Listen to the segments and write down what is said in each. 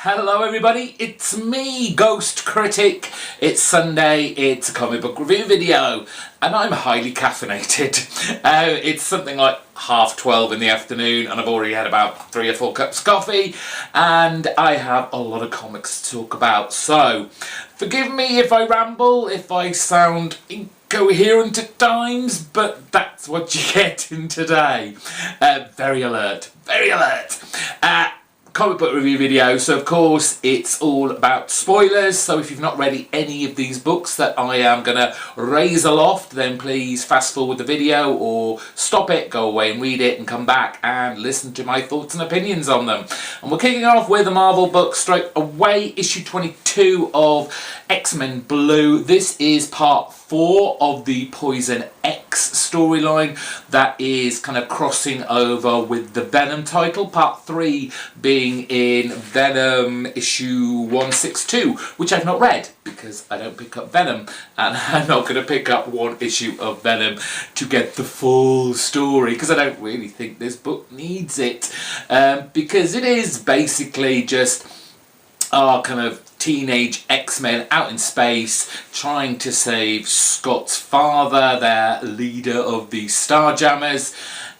Hello everybody, it's me, GhostCritic. It's Sunday, it's a comic book review video, and I'm highly caffeinated. It's something like 12:30 in the afternoon, and I've already had about 3 or 4 cups of coffee, and I have a lot of comics to talk about. So, forgive me if I ramble, if I sound incoherent at times, but that's what you get in today. Very alert, very alert. Comic book review video, so of course it's all about spoilers, so if you've not read any of these books that I am going to raise aloft, then please fast forward the video or stop it, go away and read it and come back and listen to my thoughts and opinions on them. And we're kicking off with a Marvel book straight away, issue 22 of X-Men Blue. This is part 4 of the Poison X storyline that is kind of crossing over with the Venom title, part 3 being in Venom issue 162, which I've not read because I don't pick up Venom, and I'm not going to pick up one issue of Venom to get the full story because I don't really think this book needs it, because it is basically just our kind of teenage X-Men out in space trying to save Scott's father, their leader of the Starjammers.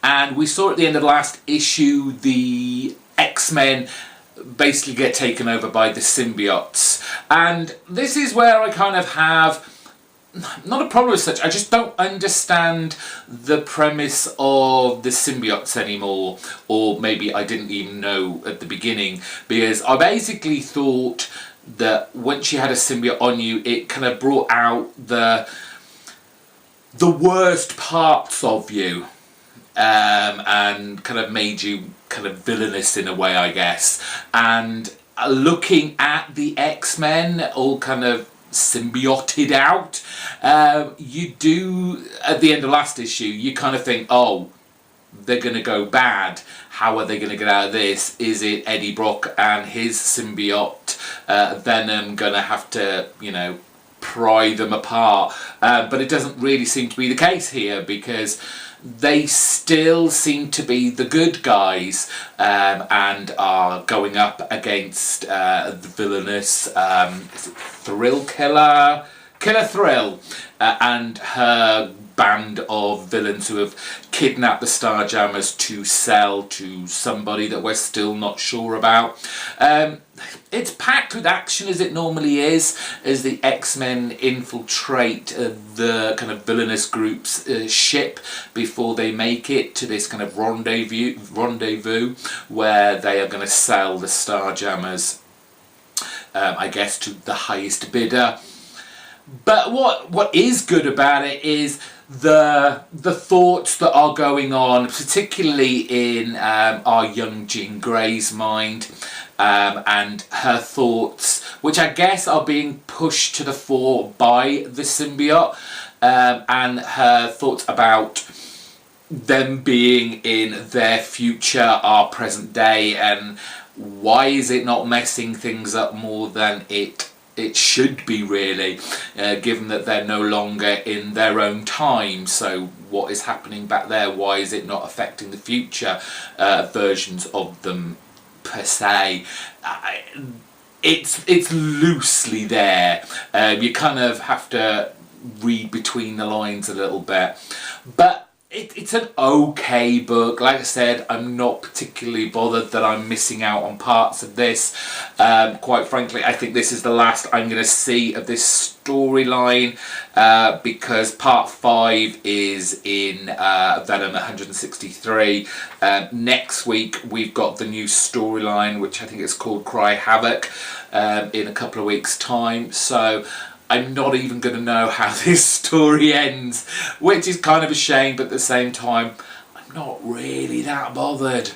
And we saw at the end of the last issue the X-Men basically get taken over by the symbiotes. And this is where I kind of have not a problem as such, I just don't understand the premise of the symbiotes anymore, or maybe I didn't even know at the beginning, because I basically thought that once you had a symbiote on you, it kind of brought out the worst parts of you, and kind of made you kind of villainous in a way, I guess. And looking at the X-Men all kind of symbioted out, you do, at the end of last issue, you kind of think, oh, they're going to go bad. How are they going to get out of this? Is it Eddie Brock and his symbiote Venom going to have to, you know, pry them apart? But it doesn't really seem to be the case here, because they still seem to be the good guys, and are going up against the villainous is it Thrill Killer Thrill, and her band of villains who have kidnapped the Starjammers to sell to somebody that we're still not sure about. It's packed with action, as it normally is, as the X-Men infiltrate the kind of villainous group's ship before they make it to this kind of rendezvous where they are going to sell the Starjammers, I guess, to the highest bidder. But what is good about it is the thoughts that are going on, particularly in our young Jean Grey's mind, and her thoughts, which I guess are being pushed to the fore by the symbiote, and her thoughts about them being in their future, our present day, and why is it not messing things up more than it should be, really, given that they're no longer in their own time. So what is happening back there? Why is it not affecting the future versions of them per se? It's loosely there. You kind of have to read between the lines a little bit, but it's an okay book. Like I said, I'm not particularly bothered that I'm missing out on parts of this. Quite frankly, I think this is the last I'm going to see of this storyline, because part 5 is in Venom 163. Next week we've got the new storyline, which I think is called Cry Havoc, in a couple of weeks' time. So I'm not even going to know how this story ends, which is kind of a shame, but at the same time, I'm not really that bothered.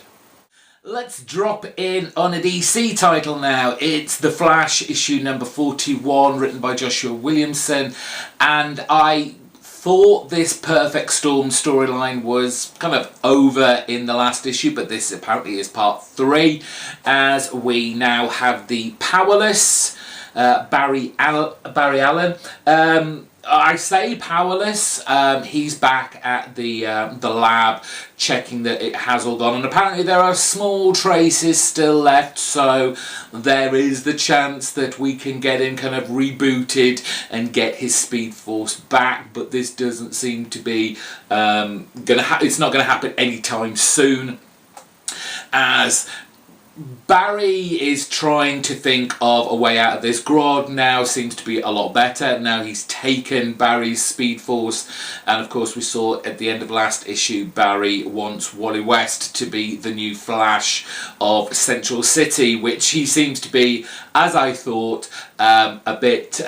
Let's drop in on a DC title now. It's The Flash, issue number 41, written by Joshua Williamson, and I thought this Perfect Storm storyline was kind of over in the last issue, but this apparently is part 3, as we now have the Powerless Barry Allen I say powerless. He's back at the lab, checking that it has all gone, and apparently there are small traces still left. So there is the chance that we can get him kind of rebooted and get his speed force back. But this doesn't seem to be it's not gonna happen anytime soon, as Barry is trying to think of a way out of this. Grodd now seems to be a lot better. Now he's taken Barry's speed force, and of course we saw at the end of last issue Barry wants Wally West to be the new Flash of Central City, which he seems to be, as I thought, a bit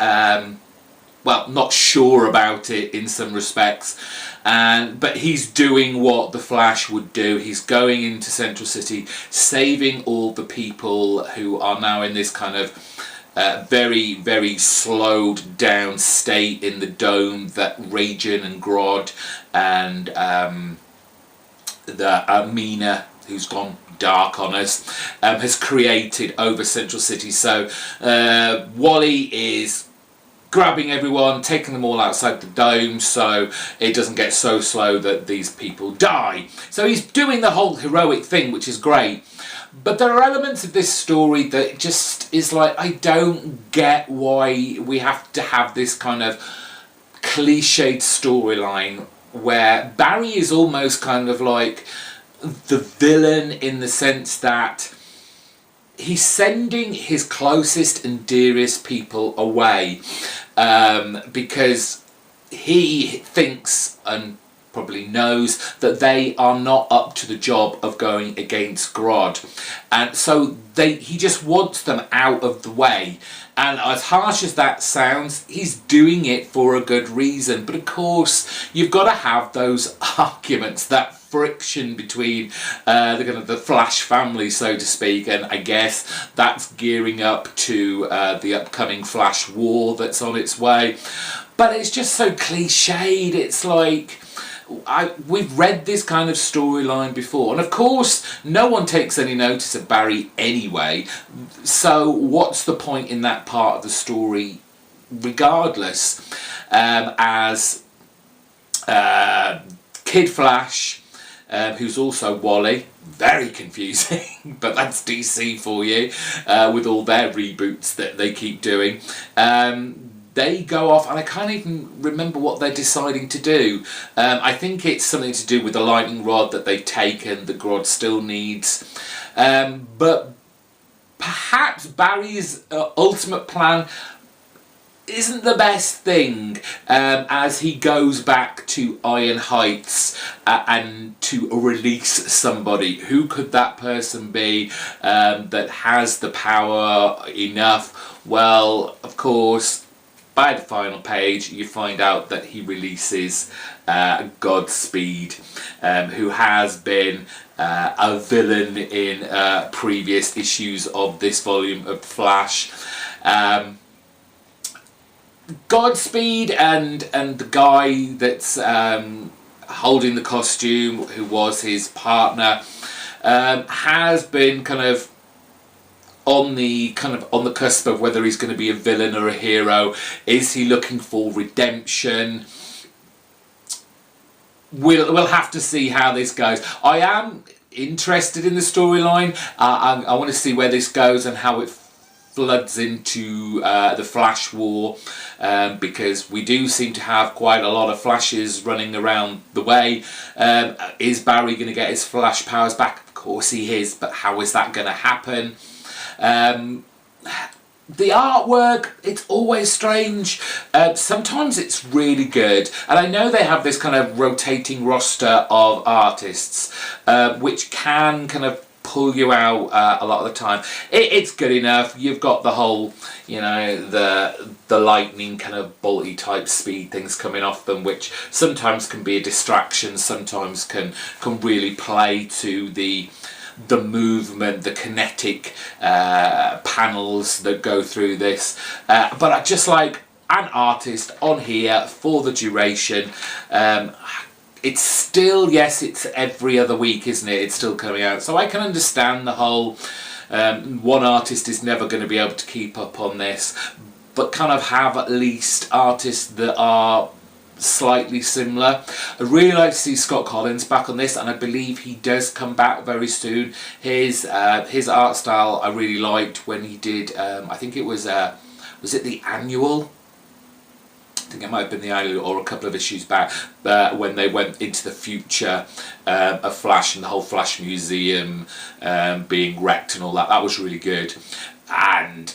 well, not sure about it in some respects. But he's doing what the Flash would do. He's going into Central City, saving all the people who are now in this kind of very, very slowed down state in the dome that Ragin and Grodd and the Mina, who's gone dark on us, has created over Central City. So Wally is grabbing everyone, taking them all outside the dome so it doesn't get so slow that these people die. So he's doing the whole heroic thing, which is great. But there are elements of this story that just is like, I don't get why we have to have this kind of cliched storyline where Barry is almost kind of like the villain, in the sense that he's sending his closest and dearest people away because he thinks and probably knows that they are not up to the job of going against Grodd, and so he just wants them out of the way. And as harsh as that sounds, he's doing it for a good reason. But of course, you've got to have those arguments, that friction between the Flash family, so to speak, and I guess that's gearing up to the upcoming Flash war that's on its way. But it's just so cliched. It's like, we've read this kind of storyline before, and of course no one takes any notice of Barry anyway, so what's the point in that part of the story regardless? As Kid Flash, who's also Wally, very confusing, but that's DC for you, with all their reboots that they keep doing. They go off, and I can't even remember what they're deciding to do. I think it's something to do with the lightning rod that they've taken that Grodd still needs. But perhaps Barry's ultimate plan isn't the best thing, as he goes back to Iron Heights and to release somebody. Who could that person be that has the power enough? Well, of course, by the final page you find out that he releases Godspeed, who has been a villain in previous issues of this volume of Flash. Godspeed and the guy that's holding the costume, who was his partner, has been kind of on the cusp of whether he's going to be a villain or a hero. Is he looking for redemption? We'll have to see how this goes. I am interested in the storyline. I want to see where this goes and how it floods into the Flash war, because we do seem to have quite a lot of Flashes running around the way. Is Barry going to get his Flash powers back? Of course he is, but how is that going to happen? The artwork, it's always strange. Sometimes it's really good, and I know they have this kind of rotating roster of artists, which can kind of pull you out a lot of the time. It's good enough. You've got the whole, the lightning kind of bolty type speed things coming off them, which sometimes can be a distraction, sometimes can really play to the movement, the kinetic panels that go through this. But I just like an artist on here for the duration. It's still, yes, it's every other week, isn't it? It's still coming out. So I can understand the whole one artist is never going to be able to keep up on this. but kind of have at least artists that are slightly similar. I'd really like to see Scott Collins back on this, and I believe he does come back very soon. His art style I really liked when he did, I think it was it the Annual? I think it might have been the Annual or a couple of issues back, when they went into the future of Flash and the whole Flash Museum being wrecked and all that. That was really good. And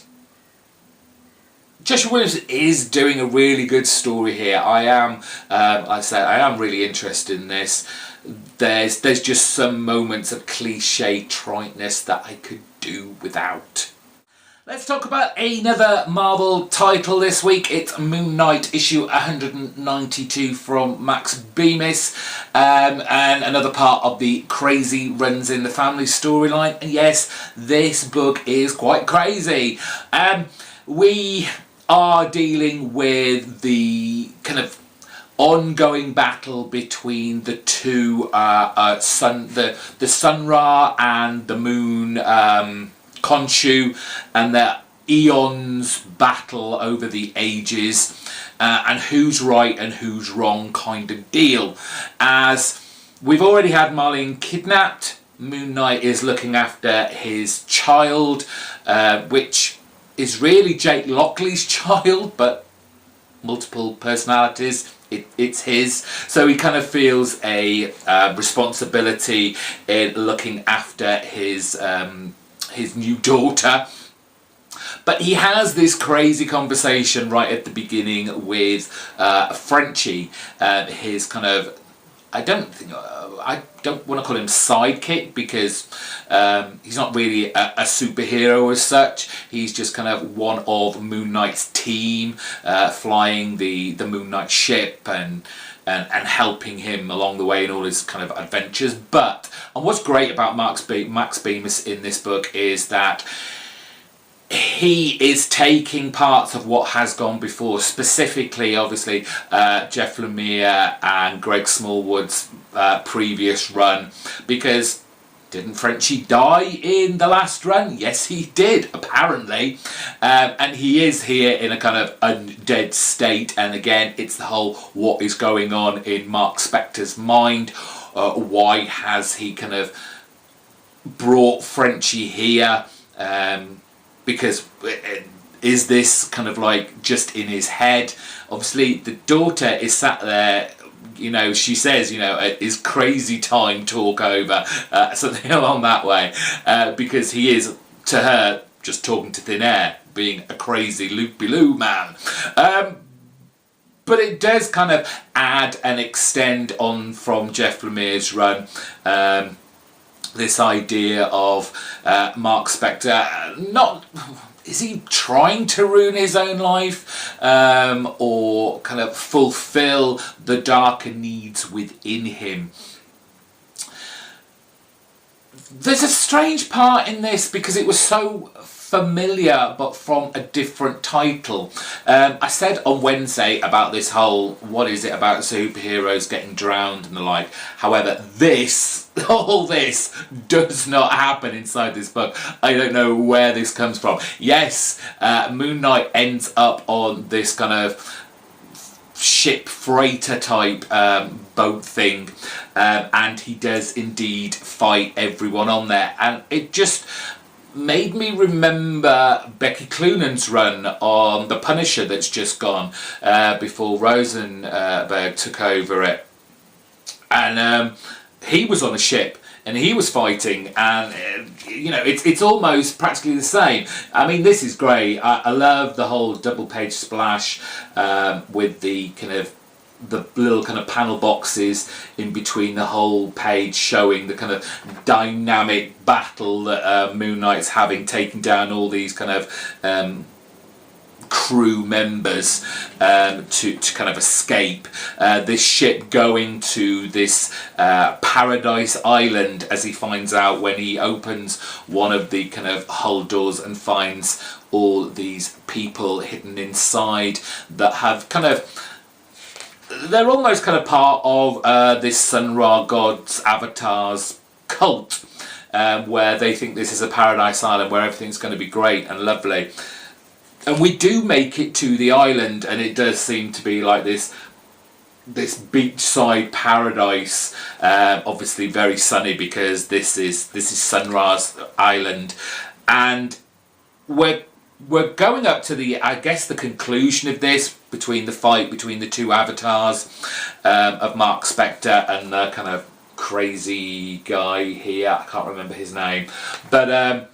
Joshua Williams is doing a really good story here. I am really interested in this. There's just some moments of cliche triteness that I could do without. Let's talk about another Marvel title this week. It's Moon Knight issue 192 from Max Bemis, and another part of the crazy runs in the family storyline. And yes, this book is quite crazy. We are dealing with the kind of ongoing battle between the two the Sun Ra and the Moon Khonshu, and the eons battle over the ages, and who's right and who's wrong kind of deal. As we've already had Marlene kidnapped, Moon Knight is looking after his child, which is really Jake Lockley's child, but multiple personalities. It's his, so he kind of feels a responsibility in looking after his new daughter. But he has this crazy conversation right at the beginning with Frenchie, his kind of, I don't want to call him sidekick, because he's not really a superhero as such. He's just kind of one of Moon Knight's team, flying the Moon Knight ship and helping him along the way in all his kind of adventures. And what's great about Max Bemis in this book is that he is taking parts of what has gone before, specifically, obviously, Jeff Lemire and Greg Smallwood's previous run, because didn't Frenchie die in the last run? Yes, he did, apparently. And he is here in a kind of undead state. And again, it's the whole what is going on in Mark Spector's mind. Why has he kind of brought Frenchie here? Because is this kind of like just in his head? Obviously, the daughter is sat there, you know, she says, you know, is crazy time talk over, something along that way, because he is, to her, just talking to thin air, being a crazy loopy-loo man. But it does kind of add and extend on from Jeff Lemire's run, this idea of Mark Spector not... Is he trying to ruin his own life, or kind of fulfill the darker needs within him? There's a strange part in this because it was so familiar but from a different title. I said on Wednesday about this whole, what is it about superheroes getting drowned and the like. However, all this does not happen inside this book. I don't know where this comes from. Yes, Moon Knight ends up on this kind of ship freighter type boat thing, and he does indeed fight everyone on there, and it just made me remember Becky Cloonan's run on The Punisher that's just gone, before Rosenberg took over it, and he was on a ship and he was fighting, and you know, it's almost practically the same. I mean, this is great. I love the whole double page splash with the kind of the little kind of panel boxes in between the whole page, showing the kind of dynamic battle that Moon Knight's having, taking down all these kind of crew members to kind of escape this ship, going to this Paradise Island, as he finds out when he opens one of the kind of hull doors and finds all these people hidden inside that have kind of, they're almost kind of part of this Sun Ra god's avatar's cult, where they think this is a paradise island where everything's going to be great and lovely. And we do make it to the island, and it does seem to be like this beachside paradise, obviously very sunny because this is Sun Ra's island, and we're going up to the, I guess, the conclusion of this, between the fight between the two avatars of Mark Spector and the kind of crazy guy here. I can't remember his name, but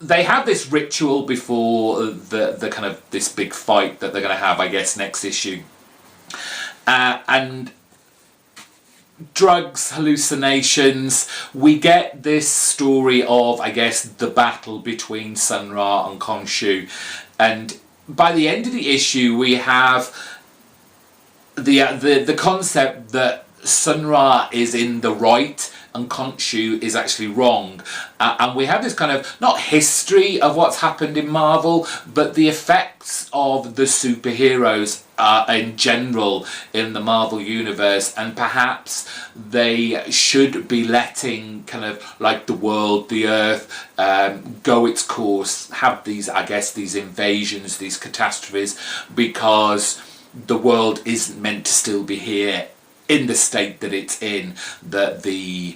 they have this ritual before the kind of this big fight that they're going to have, I guess, next issue. And drugs, hallucinations, we get this story of, I guess, the battle between Sun Ra and Khonshu. And by the end of the issue, we have the concept that Sun Ra is in the right and Khonshu is actually wrong, and we have this kind of, not history of what's happened in Marvel, but the effects of the superheroes in general in the Marvel universe, and perhaps they should be letting kind of like the world, the earth, go its course, have these, I guess, these invasions, these catastrophes, because the world isn't meant to still be here in the state that it's in, that the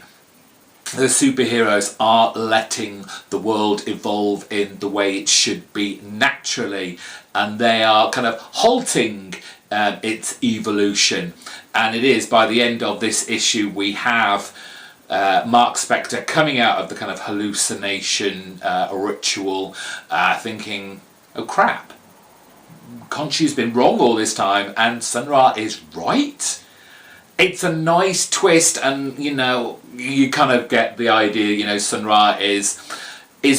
superheroes are letting the world evolve in the way it should be naturally, and they are kind of halting its evolution. And it is, by the end of this issue, we have Mark Spector coming out of the kind of hallucination ritual, thinking, oh crap, Khonshu's been wrong all this time and Sun Ra is right. It's a nice twist, and you know, you kind of get the idea, you know, Sun Ra is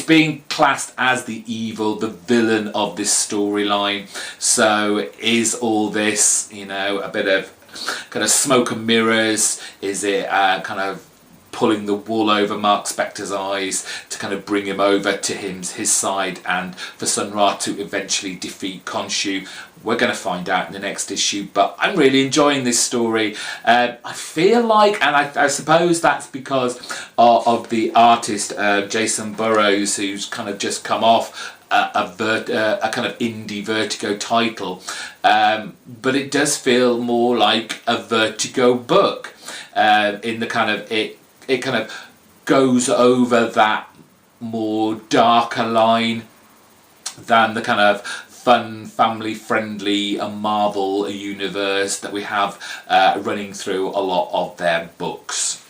being classed as the evil, the villain of this storyline. So is all this, you know, a bit of kind of smoke and mirrors? Is it kind of pulling the wool over Mark Spector's eyes to kind of bring him over to his side, and for Sun Ra to eventually defeat Khonshu? We're going to find out in the next issue, but I'm really enjoying this story. I feel like, and I suppose that's because of the artist Jason Burrows, who's kind of just come off a kind of indie Vertigo title, but it does feel more like a Vertigo book, in the kind of, it kind of goes over that more darker line than the kind of fun, family-friendly Marvel universe that we have running through a lot of their books.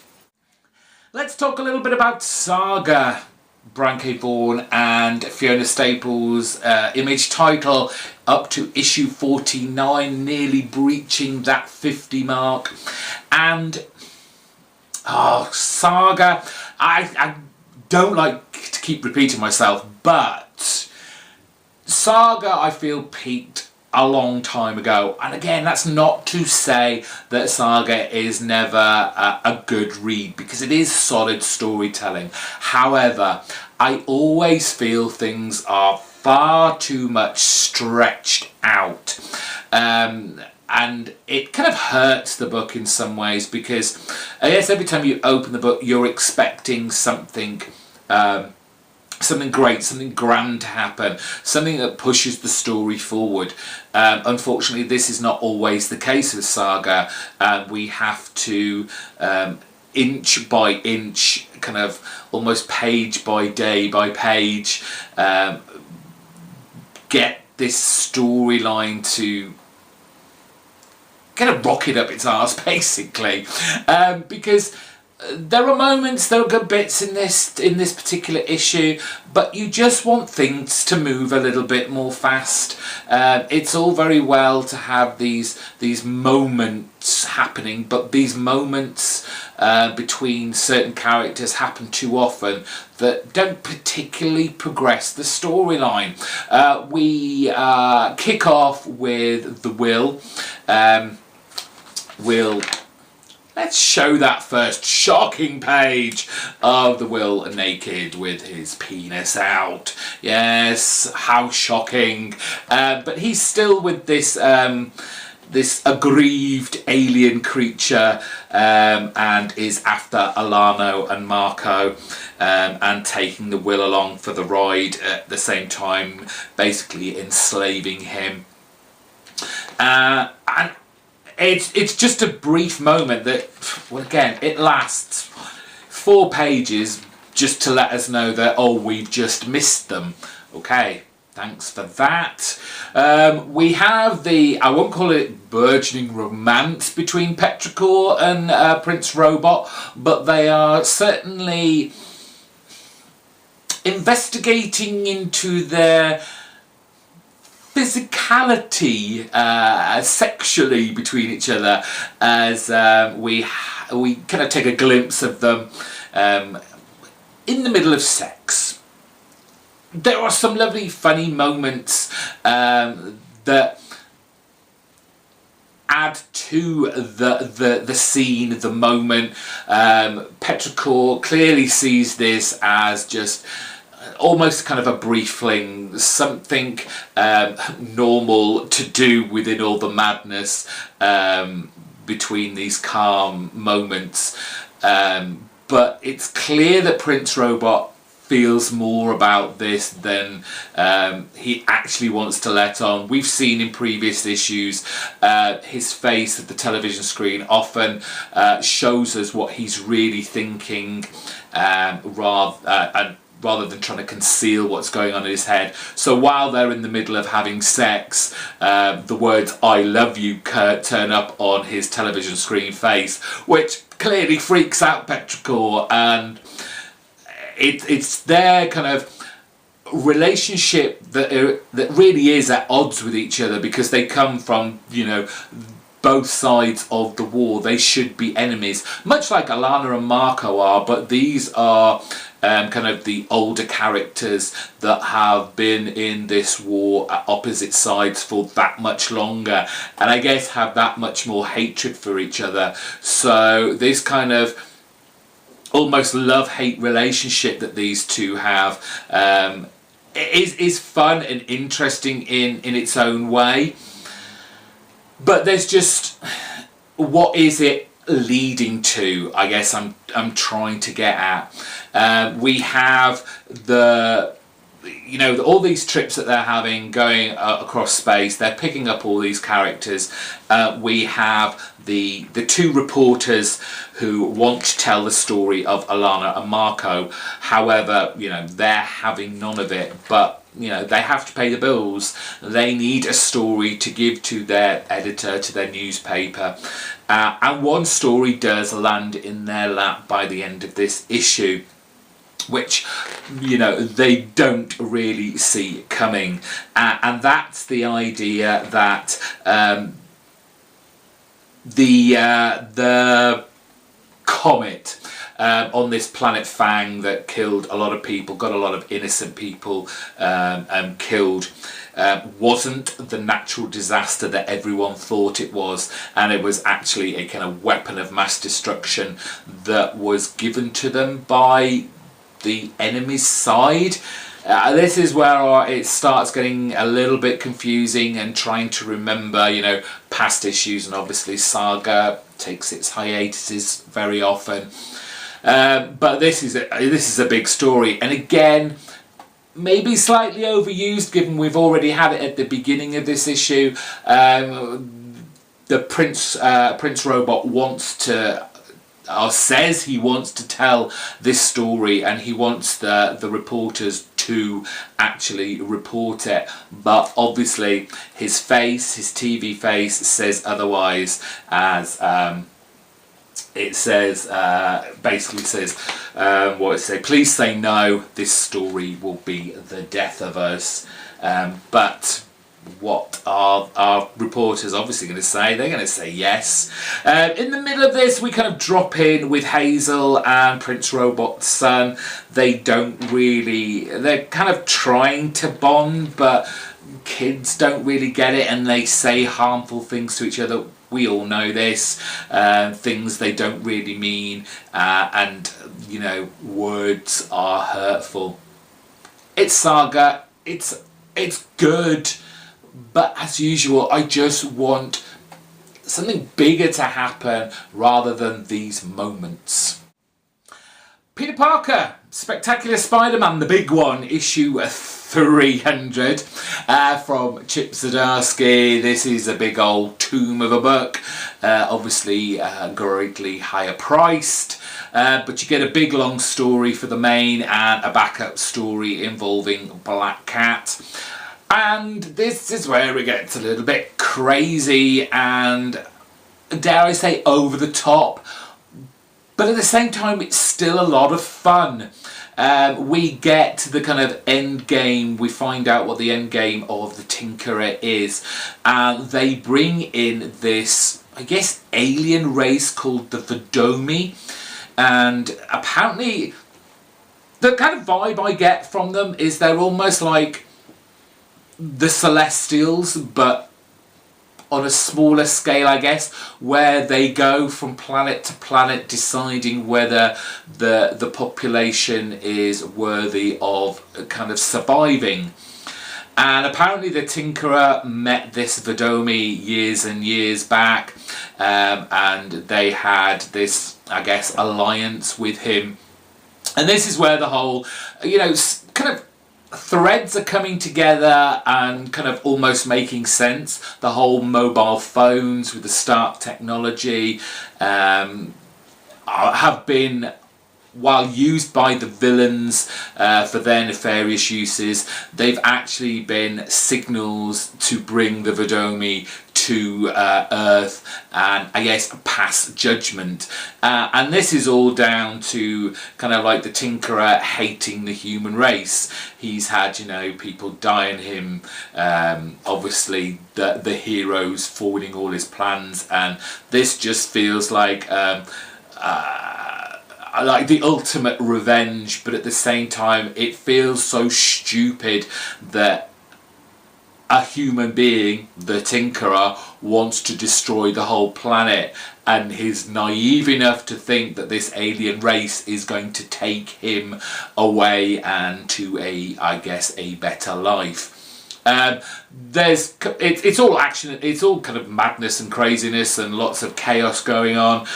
Let's talk a little bit about Saga. Brian K. Vaughan and Fiona Staples' Image title, up to issue 49, nearly breaching that 50 mark. And Saga, I don't like to keep repeating myself, but Saga, I feel, peaked a long time ago. And again, that's not to say that Saga is never a good read, because it is solid storytelling. However, I always feel things are far too much stretched out. And it kind of hurts the book in some ways, because I guess every time you open the book, you're expecting something something great, something grand to happen, something that pushes the story forward. Unfortunately, this is not always the case with Saga. We have to inch by inch, kind of almost page by day by page, get this storyline to kind of rocket up its arse, basically, because there are moments, there are good bits in this particular issue, but you just want things to move a little bit more fast. It's all very well to have these moments happening, but these moments between certain characters happen too often that don't particularly progress the storyline. We kick off with the Will. Let's show that first shocking page of the Will naked with his penis out. Yes, how shocking. But he's still with this this aggrieved alien creature, and is after Alano and Marco, and taking the Will along for the ride at the same time, basically enslaving him. And it's just a brief moment that, well, again, it lasts 4 pages just to let us know that, oh, we've just missed them. Okay, thanks for that. We have the, I won't call it burgeoning romance between Petrichor and Prince Robot, but they are certainly investigating into their physicality sexually between each other, as we kind of take a glimpse of them in the middle of sex. There are some lovely funny moments that add to the scene, the moment. Petrichor clearly sees this as just almost kind of a brief fling, something normal to do within all the madness between these calm moments. But it's clear that Prince Robot feels more about this than he actually wants to let on. We've seen in previous issues his face at the television screen often shows us what he's really thinking, rather than trying to conceal what's going on in his head. So while they're in the middle of having sex, the words "I love you" turn up on his television screen face, which clearly freaks out Petrichor, and it's their kind of relationship that really is at odds with each other, because they come from, you know, both sides of the war. They should be enemies, much like Alana and Marco are, but these are kind of the older characters that have been in this war at opposite sides for that much longer, and I guess have that much more hatred for each other. So this kind of almost love-hate relationship that these two have is fun and interesting in its own way. But there's just, what is it leading to, I guess I'm trying to get at. We have the, you know, all these trips that they're having going across space. They're picking up all these characters. We have the 2 reporters who want to tell the story of Alana and Marco. However, you know, they're having none of it, but you know, they have to pay the bills. They need a story to give to their editor, to their newspaper, and one story does land in their lap by the end of this issue, which, you know, they don't really see coming, and that's the idea that the comet on this planet Fang that killed a lot of people, got a lot of innocent people killed, wasn't the natural disaster that everyone thought it was, and it was actually a kind of weapon of mass destruction that was given to them by the enemy's side. This is where it starts getting a little bit confusing and trying to remember, you know, past issues, and obviously Saga takes its hiatuses very often. But this is a big story, and again, maybe slightly overused, given we've already had it at the beginning of this issue. The Prince Robot wants to, or says he wants to tell this story, and he wants the reporters to actually report it, but obviously his face, his TV face, says otherwise, as it says, basically says, what it say, please say no, this story will be the death of us. But what are our reporters obviously going to say? They're going to say yes. In the middle of this, we kind of drop in with Hazel and Prince Robot's son. They don't really, they're kind of trying to bond, but kids don't really get it, and they say harmful things to each other. We all know this, things they don't really mean, and you know, words are hurtful. It's Saga, it's good, but as usual, I just want something bigger to happen rather than these moments. Peter Parker, Spectacular Spider-Man, the big one, issue 300 from Chip Zdarsky. This is a big old tomb of a book, obviously greatly higher priced, but you get a big long story for the main and a backup story involving Black Cat. And this is where it gets a little bit crazy and, dare I say, over the top. But at the same time, it's still a lot of fun. We get to the kind of end game. We find out what the end game of the Tinkerer is. And they bring in this, I guess, alien race called the Vidomi. And apparently, the kind of vibe I get from them is they're almost like the Celestials, but on a smaller scale, I guess, where they go from planet to planet deciding whether the population is worthy of kind of surviving. And apparently the Tinkerer met this Vidomi years and years back, and they had this, I guess, alliance with him. And this is where the whole, you know, kind of threads are coming together and kind of almost making sense. The whole mobile phones with the Stark technology have been, while used by the villains for their nefarious uses, they've actually been signals to bring the Vidomi to Earth and, I guess, pass judgment. And this is all down to kind of like the Tinkerer hating the human race. He's had, you know, people dying him, obviously the heroes forwarding all his plans, and this just feels like the ultimate revenge, but at the same time it feels so stupid that a human being, the Tinkerer, wants to destroy the whole planet, and he's naive enough to think that this alien race is going to take him away and to I guess, a better life. It's all action, it's all kind of madness and craziness and lots of chaos going on.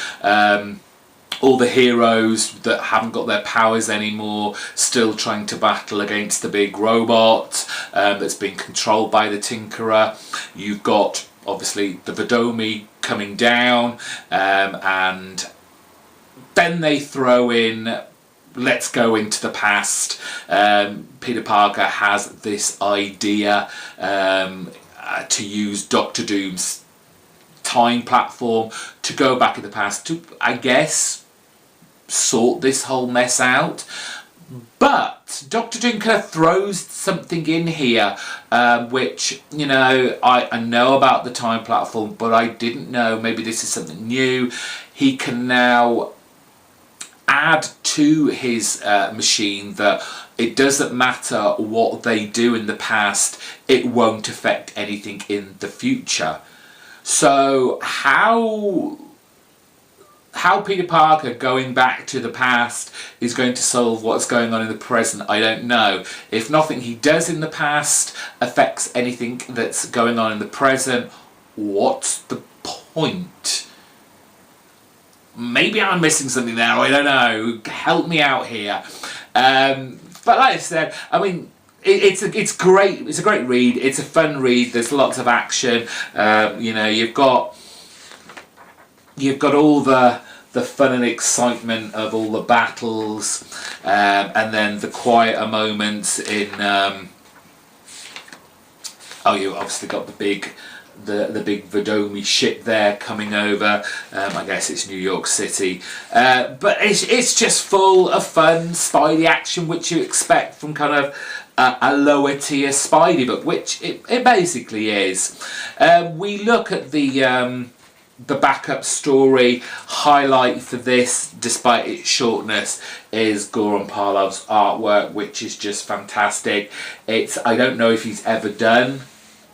All the heroes that haven't got their powers anymore still trying to battle against the big robot that's being controlled by the Tinkerer. You've got, obviously, the Vidomi coming down, and then they throw in, let's go into the past. Peter Parker has this idea to use Doctor Doom's time platform to go back in the past to, I guess, sort this whole mess out. But Doctor Doom kind of throws something in here, which, you know, I know about the time platform, but I didn't know, maybe this is something new. He can now add to his machine that it doesn't matter what they do in the past, it won't affect anything in the future. So how Peter Parker going back to the past is going to solve what's going on in the present, I don't know. If nothing he does in the past affects anything that's going on in the present, what's the point? Maybe I'm missing something there, I don't know. Help me out here. But like I said, I mean, it's great. It's a great read. It's a fun read. There's lots of action. You know, you've got all the fun and excitement of all the battles, and then the quieter moments in. You obviously got the big Vidomi ship there coming over. I guess it's New York City, but it's just full of fun Spidey action, which you expect from kind of a lower tier Spidey book, which it basically is. We look at the backup story. Highlight for this, despite its shortness, is Goran Parlov's artwork, which is just fantastic. I don't know if he's ever done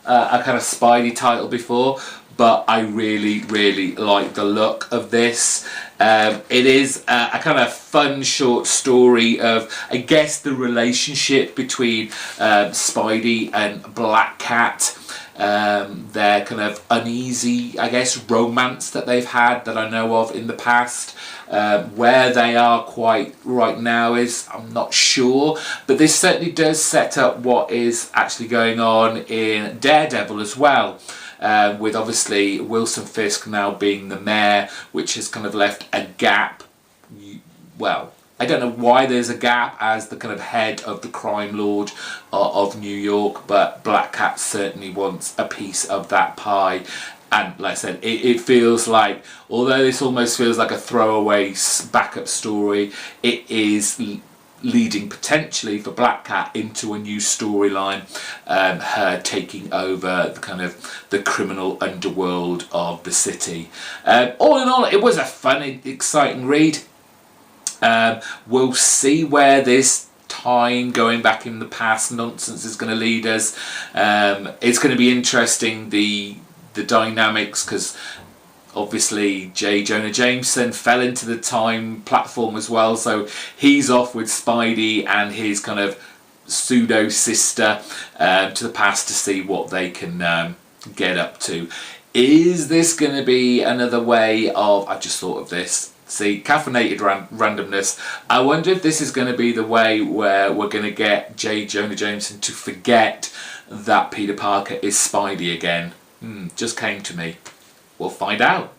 a kind of Spidey title before, but I really, really like the look of this. It is a kind of fun short story of, I guess, the relationship between Spidey and Black Cat. their kind of uneasy, I guess, romance that they've had that I know of in the past. Where they are quite right now is, I'm not sure, but this certainly does set up what is actually going on in Daredevil as well. With obviously Wilson Fisk now being the mayor, which has kind of left a gap. Well, I don't know why there's a gap as the kind of head of the crime lord of New York, but Black Cat certainly wants a piece of that pie. And like I said, it feels like, although this almost feels like a throwaway backup story, it is leading potentially for Black Cat into a new storyline, her taking over the kind of the criminal underworld of the city. All in all, it was a fun, exciting read. We'll see where this time going back in the past nonsense is going to lead us. It's going to be interesting, the dynamics, because obviously J. Jonah Jameson fell into the time platform as well, so he's off with Spidey and his kind of pseudo sister to the past to see what they can get up to. Is this going to be another way of, I just thought of this, see, caffeinated randomness. I wonder if this is going to be the way where we're going to get J. Jonah Jameson to forget that Peter Parker is Spidey again. Just came to me. We'll find out.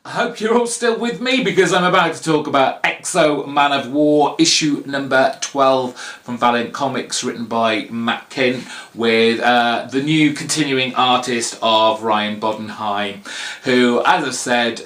I hope you're all still with me, because I'm about to talk about Exo Man of War issue number 12 from Valiant Comics, written by Matt Kindt, with the new continuing artist of Ryan Bodenheim, who, as I've said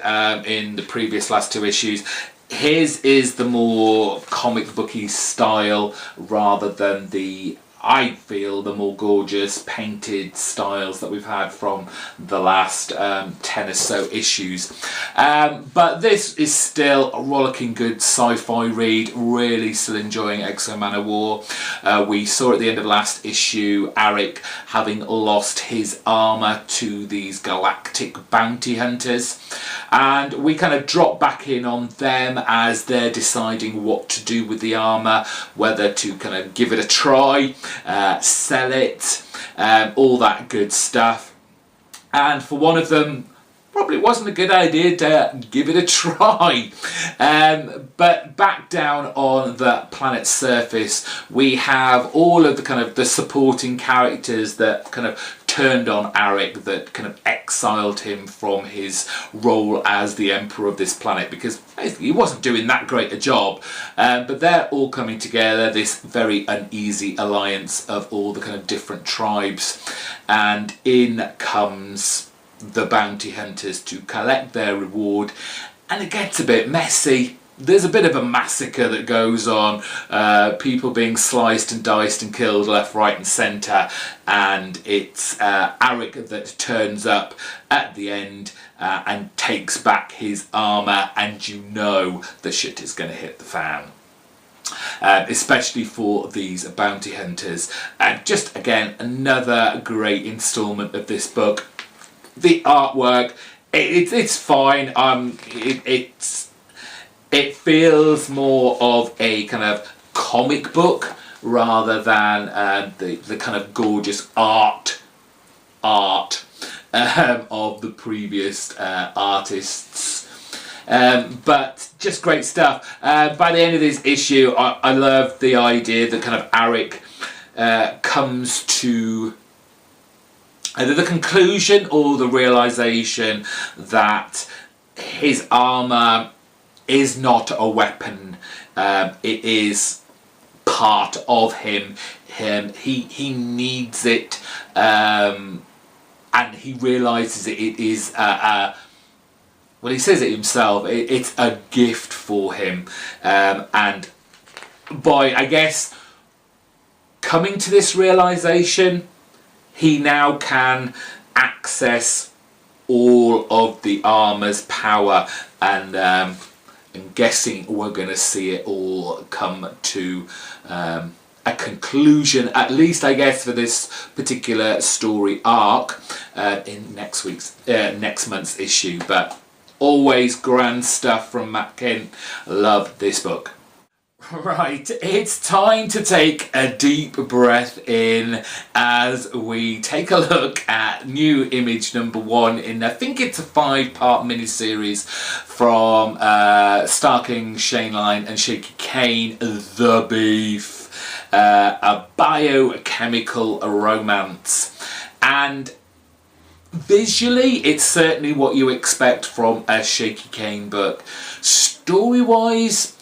in the previous last two issues, his is the more comic booky style rather than the, I feel, the more gorgeous painted styles that we've had from the last 10 or so issues. But this is still a rollicking good sci-fi read. Really still enjoying Exo Man of War. We saw at the end of last issue Arik having lost his armour to these galactic bounty hunters. And we kind of drop back in on them as they're deciding what to do with the armour, whether to kind of give it a try, sell it, all that good stuff. And for one of them, probably wasn't a good idea to give it a try. But back down on the planet's surface, we have all of the kind of the supporting characters that kind of turned on Arik, that kind of exiled him from his role as the emperor of this planet, because basically he wasn't doing that great a job. But they're all coming together, this very uneasy alliance of all the kind of different tribes, and in comes the bounty hunters to collect their reward, and it gets a bit messy. There's a bit of a massacre that goes on, people being sliced and diced and killed left, right and centre, and it's Arik that turns up at the end and takes back his armour, and you know the shit is going to hit the fan. Especially for these bounty hunters. And just again, another great instalment of this book. The artwork, it's fine. It feels more of a kind of comic book rather than the kind of gorgeous art of the previous artists. But just great stuff. By the end of this issue, I love the idea that kind of Arik comes to either the conclusion or the realization that his armour is not a weapon. It is part of him. He needs it, and he realizes it is well, he says it himself, it's a gift for him, and by, I guess, coming to this realization, he now can access all of the armour's power, and I'm guessing we're going to see it all come to a conclusion, at least I guess for this particular story arc, in next month's issue. But always grand stuff from Matt Kindt. Love this book. Right, it's time to take a deep breath in as we take a look at new image number 1 in, I think it's a 5-part miniseries from Starking, Shaneline and Shaky Kane, The Beef, a biochemical romance. And visually, it's certainly what you expect from a Shaky Kane book. Story-wise,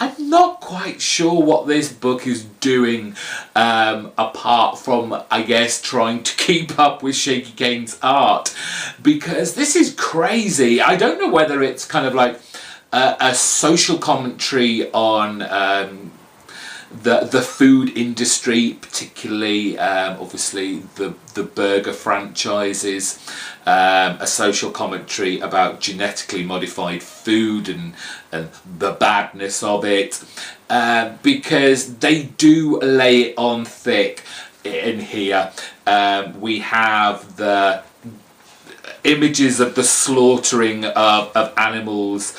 I'm not quite sure what this book is doing, apart from, I guess, trying to keep up with Shaky Kane's art, because this is crazy. I don't know whether it's kind of like a social commentary on the food industry, particularly obviously the burger franchises, a social commentary about genetically modified food and the badness of it, because they do lay it on thick in here. We have the images of the slaughtering of animals,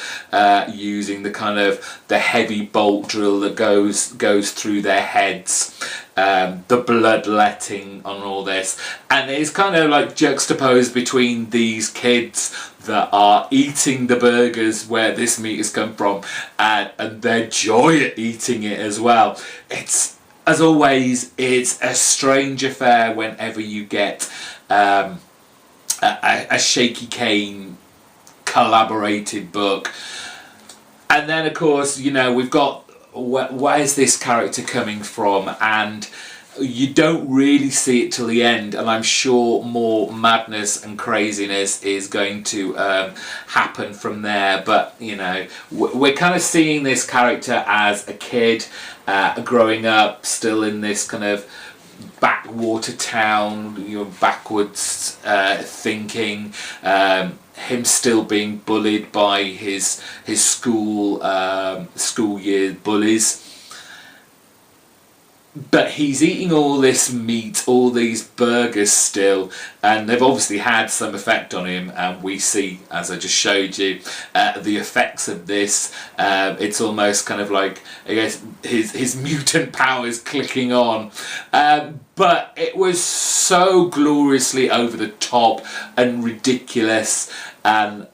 using the kind of the heavy bolt drill that goes through their heads, the bloodletting on all this, and it's kind of like juxtaposed between these kids that are eating the burgers where this meat has come from, and their joy at eating it as well. It's, as always, it's a strange affair whenever you get a Shaky Kane collaborated book. And then of course, you know, we've got where's this character coming from, and you don't really see it till the end, and I'm sure more madness and craziness is going to happen from there. But you know, we're kind of seeing this character as a kid growing up still in this kind of backwater town, you know, backwards thinking, him still being bullied by his school year bullies, but he's eating all this meat, all these burgers still, and they've obviously had some effect on him, and we see, as I just showed you, the effects of this. It's almost kind of like, I guess, his mutant powers clicking on, but it was so gloriously over the top and ridiculous. And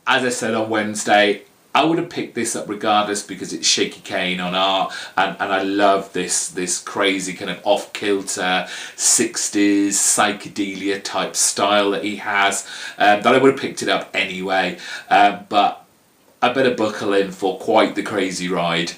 as I said on Wednesday, I would have picked this up regardless, because it's Shaky Kane on art, and I love this crazy kind of off-kilter 60s psychedelia type style that he has, that I would have picked it up anyway, but I better buckle in for quite the crazy ride.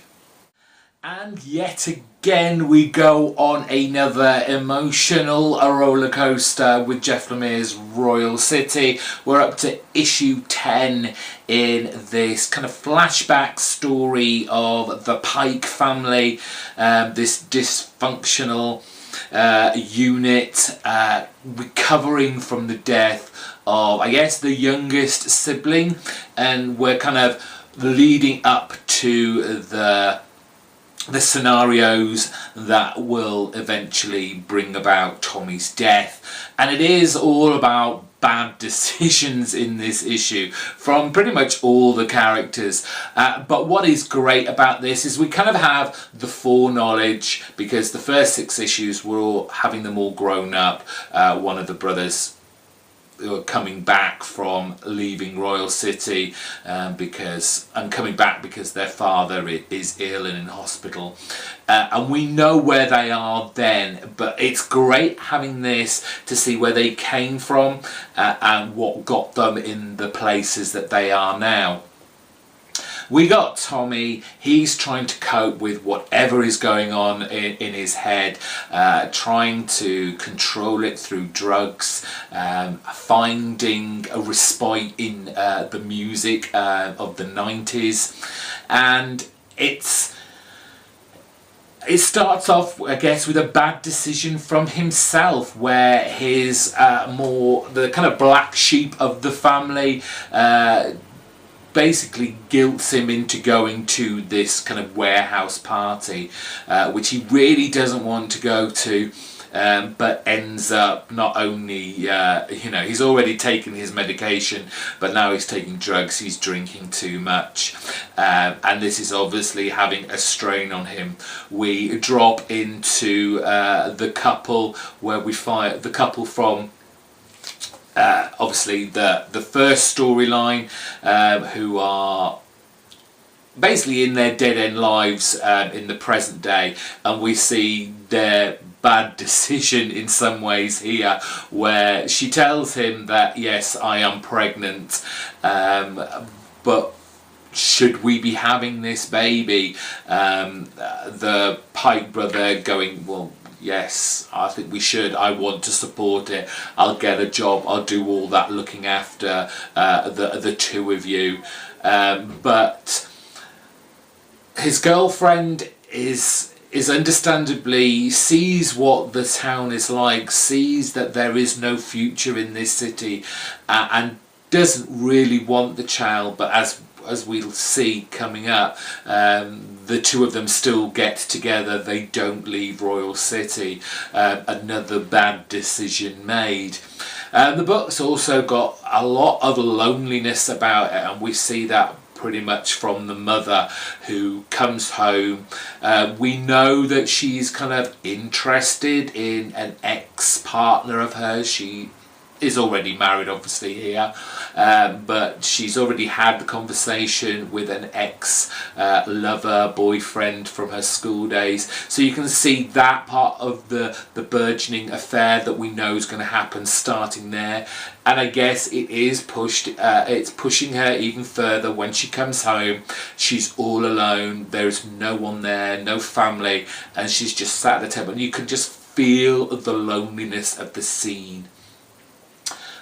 And yet again we go on another emotional roller coaster with Jeff Lemire's Royal City. We're up to issue 10 in this kind of flashback story of the Pike family, this dysfunctional unit recovering from the death of, I guess, the youngest sibling, and we're kind of leading up to the scenarios that will eventually bring about Tommy's death. And it is all about bad decisions in this issue from pretty much all the characters, but what is great about this is we kind of have the foreknowledge, because the first 6 issues we're all having them all grown up. One of the brothers who are coming back from leaving Royal City, because their father is ill and in hospital, and we know where they are then, but it's great having this to see where they came from, and what got them in the places that they are now. We got Tommy, he's trying to cope with whatever is going on in his head, trying to control it through drugs, finding a respite in the music of the 90s, and it starts off, I guess, with a bad decision from himself, where his the kind of black sheep of the family basically guilts him into going to this kind of warehouse party, which he really doesn't want to go to, but ends up not only, he's already taken his medication, but now he's taking drugs, he's drinking too much, and this is obviously having a strain on him. We drop into the couple, where we find the couple from obviously the first storyline, who are basically in their dead-end lives in the present day, and we see their bad decision in some ways here, where she tells him that, yes, I am pregnant, but should we be having this baby? The Pike brother going, well, yes, I think we should. I want to support it. I'll get a job. I'll do all that looking after the two of you. But his girlfriend is understandably sees what the town is like, sees that there is no future in this city, and doesn't really want the child. But as we'll see coming up, the two of them still get together. They don't leave Royal City. Another bad decision made. The book's also got a lot of loneliness about it, and we see that pretty much from the mother who comes home. We know that she's kind of interested in an ex-partner of hers. She is already married, obviously, here, but she's already had the conversation with an ex-lover, boyfriend from her school days. So you can see that part of the burgeoning affair that we know is going to happen starting there. And I guess it is it's pushing her even further when she comes home. She's all alone, there's no one there, no family, and she's just sat at the table, and you can just feel the loneliness of the scene.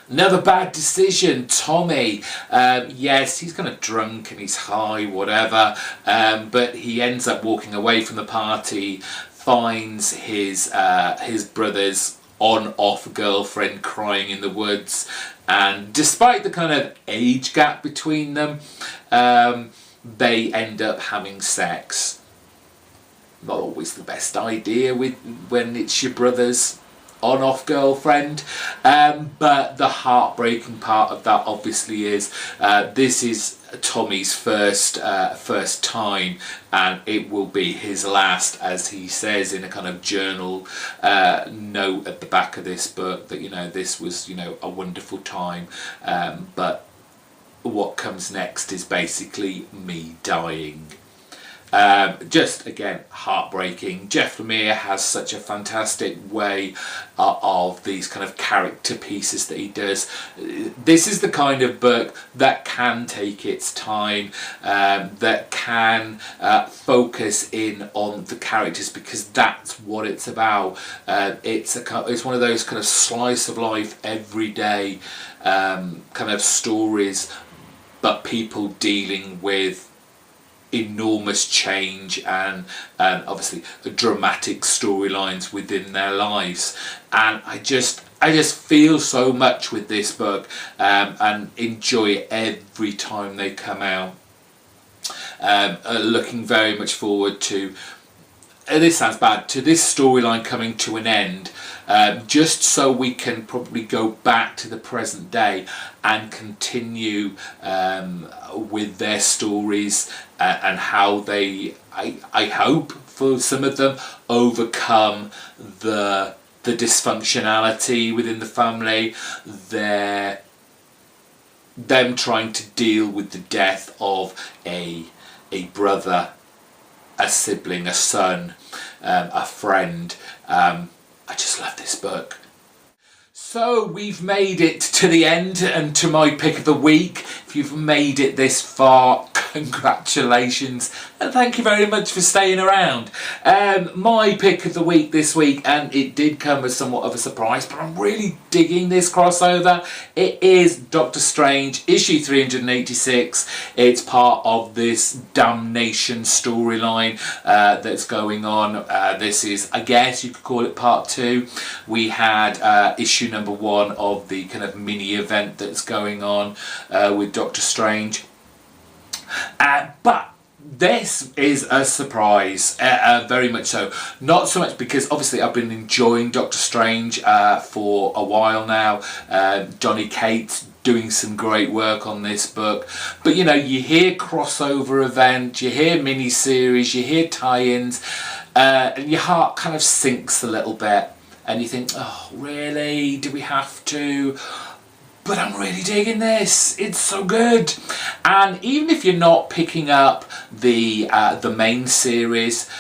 Another bad decision, Tommy. Yes, he's kind of drunk and he's high, whatever, but he ends up walking away from the party, finds his brother's on-off girlfriend crying in the woods, and despite the kind of age gap between them, they end up having sex. Not always the best idea when it's your brother's on-off girlfriend, but the heartbreaking part of that obviously is this is Tommy's first time, and it will be his last, as he says in a kind of journal note at the back of this book, that this was a wonderful time, but what comes next is basically me dying. Just again, heartbreaking. Jeff Lemire has such a fantastic way of these kind of character pieces that he does. This is the kind of book that can take its time, that can focus in on the characters, because that's what it's about. It's one of those kind of slice of life, everyday kind of stories, but people dealing with enormous change and obviously dramatic storylines within their lives. And I just feel so much with this book, and enjoy it every time they come out. Looking very much forward to, this sounds bad, to this storyline coming to an end, just so we can probably go back to the present day and continue with their stories, and how they, I hope for some of them, overcome the dysfunctionality within the family, them trying to deal with the death of a brother, a sibling, a son, a friend. I just love this book. So we've made it to the end and to my pick of the week. If you've made it this far, congratulations, and thank you very much for staying around. My pick of the week this week, and it did come as somewhat of a surprise, but I'm really digging this crossover. It is Doctor Strange, issue 386. It's part of this Damnation storyline that's going on. This is, I guess you could call it part 2. We had issue number 1 of the kind of mini event that's going on with Doctor Strange. But This is a surprise, very much so. Not so much because obviously I've been enjoying Doctor Strange for a while now. Johnny Cates doing some great work on this book, but you know, you hear crossover event, you hear mini-series, you hear tie-ins, and your heart kind of sinks a little bit, and you think, oh really, do we have to? But I'm really digging this. It's so good. And even if you're not picking up the main series,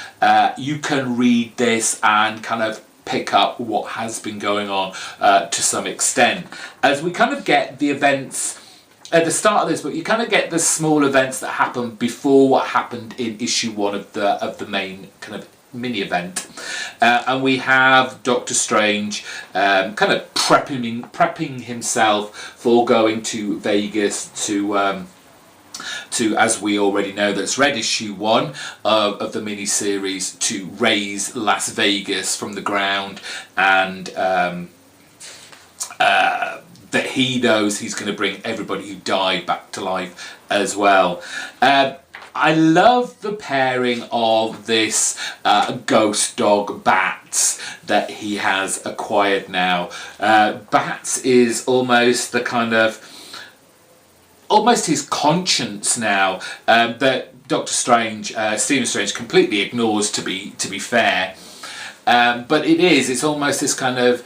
you can read this and kind of pick up what has been going on to some extent. As we kind of get the events at the start of this book, you kind of get the small events that happen before what happened in issue 1 of the main kind of mini event, and we have Doctor Strange kind of prepping himself for going to Vegas to as we already know, that's read issue 1 of the mini series, to raise Las Vegas from the ground, and that he knows he's going to bring everybody who died back to life as well. I love the pairing of this ghost dog Bats that he has acquired now. Bats is almost the kind of, almost his conscience now, that Doctor Strange, Stephen Strange, completely ignores, to be fair. But it's almost this kind of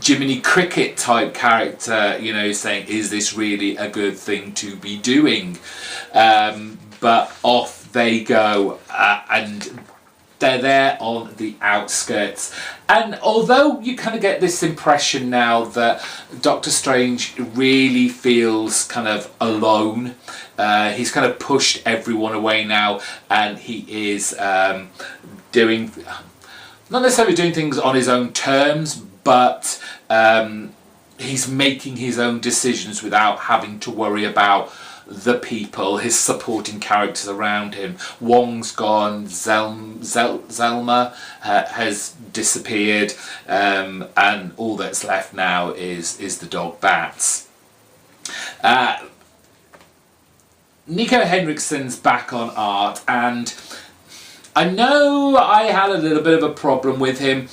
Jiminy Cricket type character, you know, saying, is this really a good thing to be doing? But off they go, and they're there on the outskirts. And although you kind of get this impression now that Doctor Strange really feels kind of alone, he's kind of pushed everyone away now, and he is doing, not necessarily doing things on his own terms, but he's making his own decisions without having to worry about the people, his supporting characters around him. Wong's gone, Zelma has disappeared, and all that's left now is the dog Bats. Nico Henriksen's back on art, and I know I had a little bit of a problem with him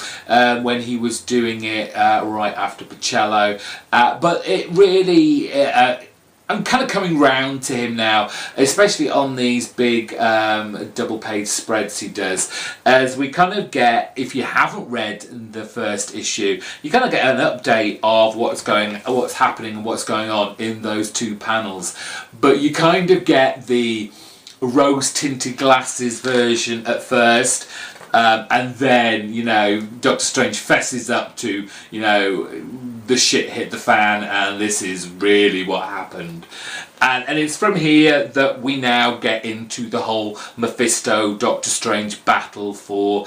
when he was doing it right after Pacello, but it really, I'm kind of coming round to him now, especially on these big double page spreads he does, as we kind of get, if you haven't read the first issue, you kind of get an update of what's happening and what's going on in those 2 panels, but you kind of get the rose tinted glasses version at first, and then, you know, Doctor Strange fesses up to, you know, the shit hit the fan and this is really what happened. And it's from here that we now get into the whole Mephisto Doctor Strange battle for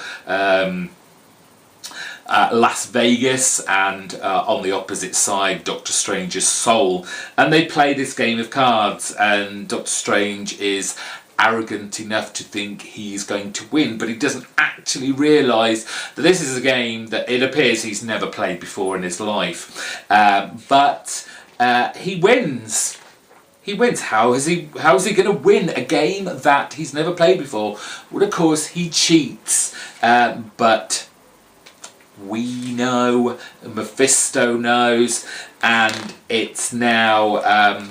Las Vegas, and on the opposite side, Doctor Strange's soul. And they play this game of cards, and Doctor Strange is arrogant enough to think he's going to win, but he doesn't actually realise that this is a game that it appears he's never played before in his life. But he wins. He wins. How is he going to win a game that he's never played before? Well, of course, he cheats. But we know, Mephisto knows, and it's now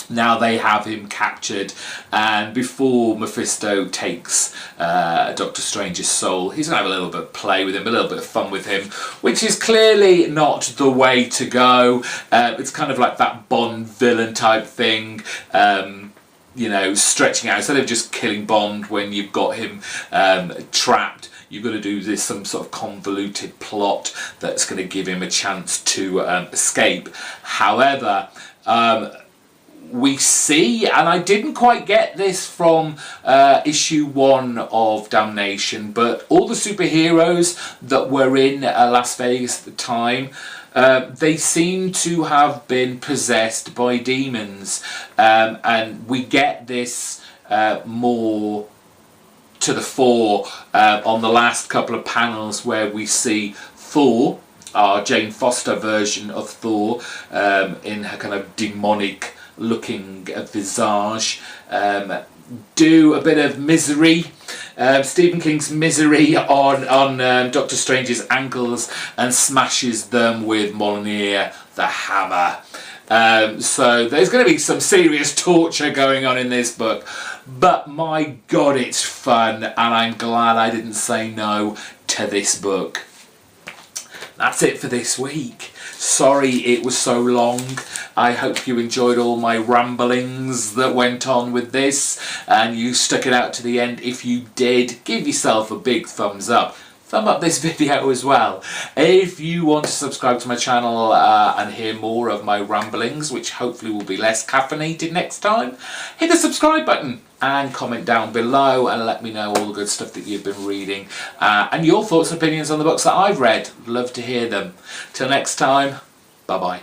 now they have him captured, and before Mephisto takes Doctor Strange's soul, he's going to have a little bit of play with him, a little bit of fun with him, which is clearly not the way to go. It's kind of like that Bond villain type thing, you know, stretching out. Instead of just killing Bond when you've got him trapped, you've got to do this some sort of convoluted plot that's going to give him a chance to escape. However, we see, and I didn't quite get this from issue 1 of Damnation, but all the superheroes that were in Las Vegas at the time, they seem to have been possessed by demons, and we get this more to the fore on the last couple of panels, where we see Thor, our Jane Foster version of Thor, in her kind of demonic looking visage, do a bit of Misery, Stephen King's Misery on Doctor Strange's ankles and smashes them with Mjolnir the hammer. So there's going to be some serious torture going on in this book, but my god, it's fun, and I'm glad I didn't say no to this book. That's it for this week. Sorry it was so long. I hope you enjoyed all my ramblings that went on with this and you stuck it out to the end. If you did, give yourself a big thumbs up. Thumb up this video as well. If you want to subscribe to my channel and hear more of my ramblings, which hopefully will be less caffeinated next time, hit the subscribe button and comment down below and let me know all the good stuff that you've been reading and your thoughts and opinions on the books that I've read. Love to hear them. Till next time, bye bye.